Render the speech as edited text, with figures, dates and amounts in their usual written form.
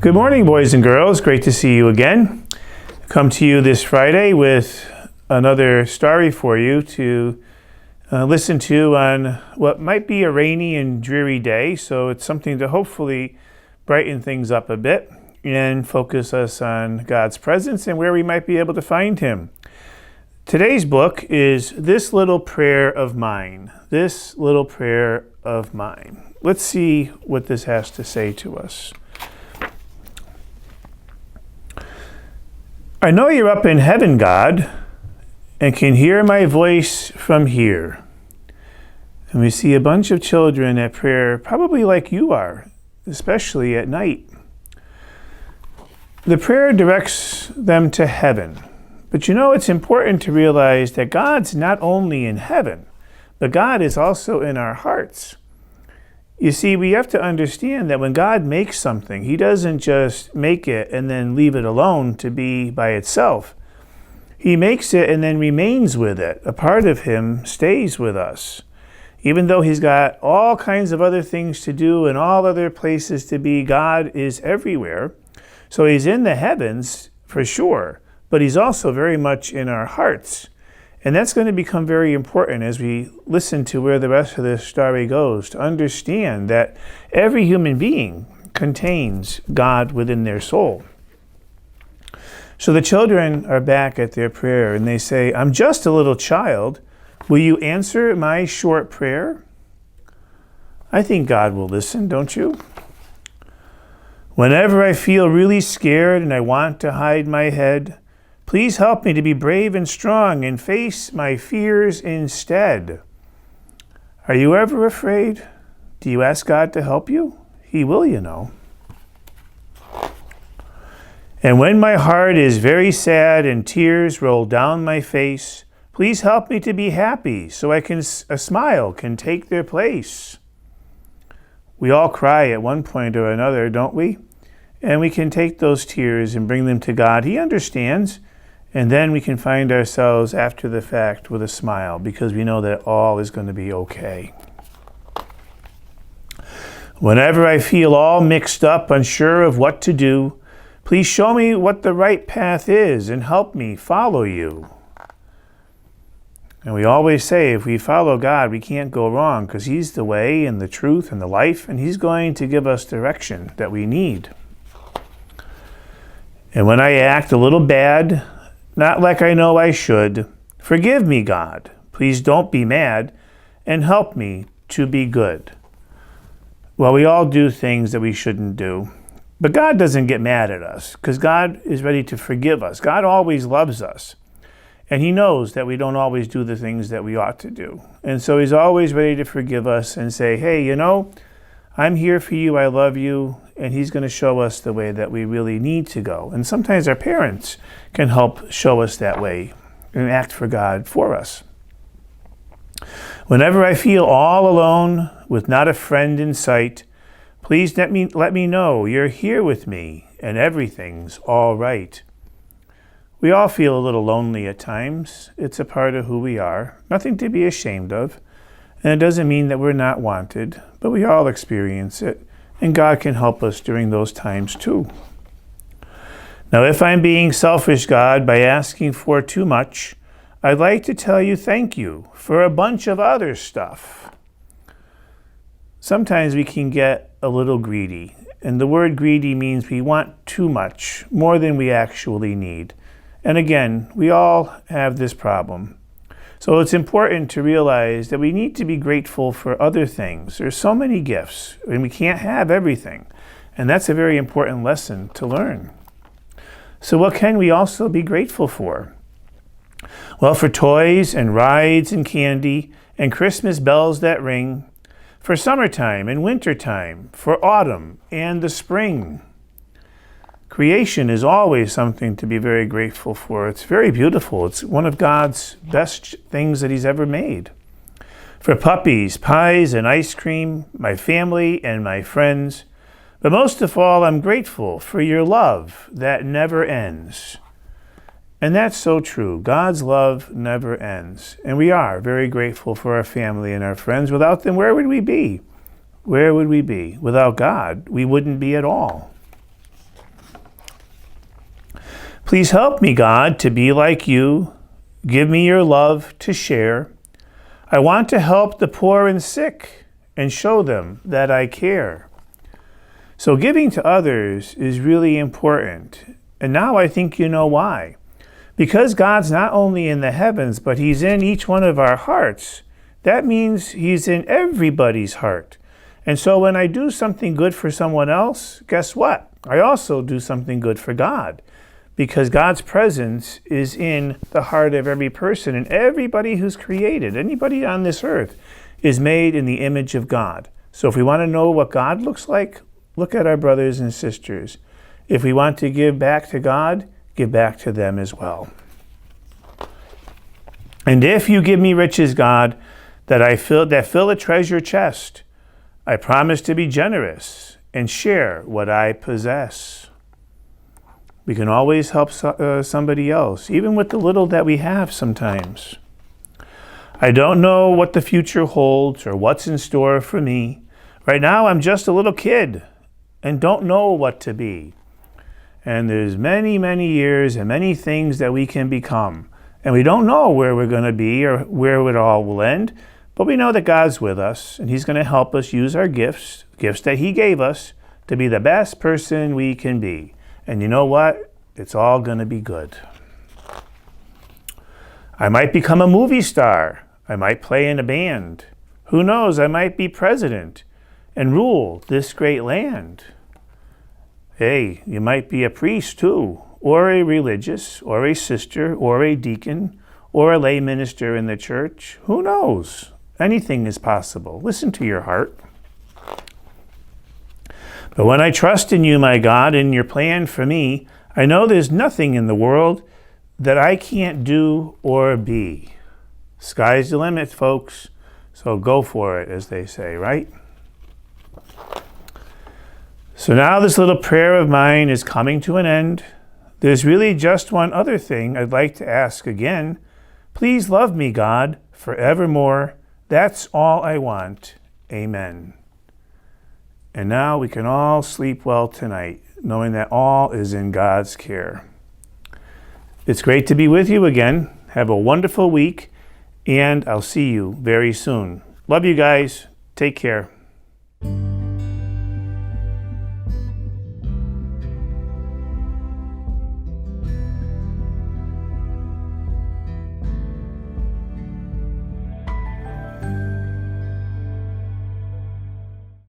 Good morning, boys and girls. Great to see you again. Come to you this Friday with another story for you to listen to on what might be a rainy and dreary day. So it's something to hopefully brighten things up a bit and focus us on God's presence and where we might be able to find Him. Today's book is This Little Prayer of Mine. This Little Prayer of Mine. Let's see what this has to say to us. I know you're up in heaven, God, and can hear my voice from here. And we see a bunch of children at prayer, probably like you are, especially at night. The prayer directs them to heaven. But you know, it's important to realize that God's not only in heaven, but God is also in our hearts. You see, we have to understand that when God makes something, He doesn't just make it and then leave it alone to be by itself. He makes it and then remains with it. A part of Him stays with us. Even though He's got all kinds of other things to do and all other places to be, God is everywhere. So He's in the heavens for sure, but He's also very much in our hearts. And that's going to become very important as we listen to where the rest of this story goes, to understand that every human being contains God within their soul. So the children are back at their prayer and they say, I'm just a little child. Will you answer my short prayer? I think God will listen, don't you? Whenever I feel really scared and I want to hide my head, please help me to be brave and strong and face my fears instead. Are you ever afraid? Do you ask God to help you? He will, you know. And when my heart is very sad and tears roll down my face, please help me to be happy so a smile can take their place. We all cry at one point or another, don't we? And we can take those tears and bring them to God. He understands. And then we can find ourselves after the fact with a smile because we know that all is going to be okay. Whenever I feel all mixed up, unsure of what to do, please show me what the right path is and help me follow you. And we always say if we follow God, we can't go wrong because He's the way and the truth and the life, and He's going to give us direction that we need. And when I act a little bad, not like I know I should, forgive me, God. Please don't be mad and help me to be good. Well, we all do things that we shouldn't do, but God doesn't get mad at us because God is ready to forgive us. God always loves us, and He knows that we don't always do the things that we ought to do. And so He's always ready to forgive us and say, hey, you know, I'm here for you, I love you, and He's going to show us the way that we really need to go. And sometimes our parents can help show us that way and act for God for us. Whenever I feel all alone with not a friend in sight, please let me know you're here with me and everything's all right. We all feel a little lonely at times. It's a part of who we are, nothing to be ashamed of. And it doesn't mean that we're not wanted, but we all experience it, and God can help us during those times too. Now, if I'm being selfish, God, by asking for too much, I'd like to tell you thank you for a bunch of other stuff. Sometimes we can get a little greedy, and the word greedy means we want too much, more than we actually need. And again, we all have this problem. So it's important to realize that we need to be grateful for other things. There's so many gifts, and we can't have everything. And that's a very important lesson to learn. So what can we also be grateful for? Well, for toys and rides and candy and Christmas bells that ring, for summertime and wintertime, for autumn and the spring. Creation is always something to be very grateful for. It's very beautiful. It's one of God's best things that He's ever made. For puppies, pies, and ice cream, my family and my friends. But most of all, I'm grateful for your love that never ends. And that's so true. God's love never ends. And we are very grateful for our family and our friends. Without them, where would we be? Where would we be? Without God, we wouldn't be at all. Please help me, God, to be like you. Give me your love to share. I want to help the poor and sick and show them that I care. So giving to others is really important. And now I think you know why. Because God's not only in the heavens, but he's in each one of our hearts. That means he's in everybody's heart. And so when I do something good for someone else, guess what? I also do something good for God. Because God's presence is in the heart of every person, and everybody who's created, anybody on this earth, is made in the image of God. So if we want to know what God looks like, look at our brothers and sisters. If we want to give back to God, give back to them as well. And if you give me riches, God, that fill a treasure chest, I promise to be generous and share what I possess. We can always help somebody else, even with the little that we have sometimes. I don't know what the future holds or what's in store for me. Right now, I'm just a little kid and don't know what to be. And there's many, many years and many things that we can become. And we don't know where we're going to be or where it all will end, but we know that God's with us and he's going to help us use our gifts that he gave us, to be the best person we can be. And you know what? It's all going to be good. I might become a movie star. I might play in a band. Who knows? I might be president and rule this great land. Hey, you might be a priest too, or a religious, or a sister, or a deacon, or a lay minister in the church. Who knows? Anything is possible. Listen to your heart. But when I trust in you, my God, in your plan for me, I know there's nothing in the world that I can't do or be. Sky's the limit, folks. So go for it, as they say, right? So now this little prayer of mine is coming to an end. There's really just one other thing I'd like to ask again. Please love me, God, forevermore. That's all I want. Amen. And now we can all sleep well tonight, knowing that all is in God's care. It's great to be with you again. Have a wonderful week, and I'll see you very soon. Love you guys. Take care.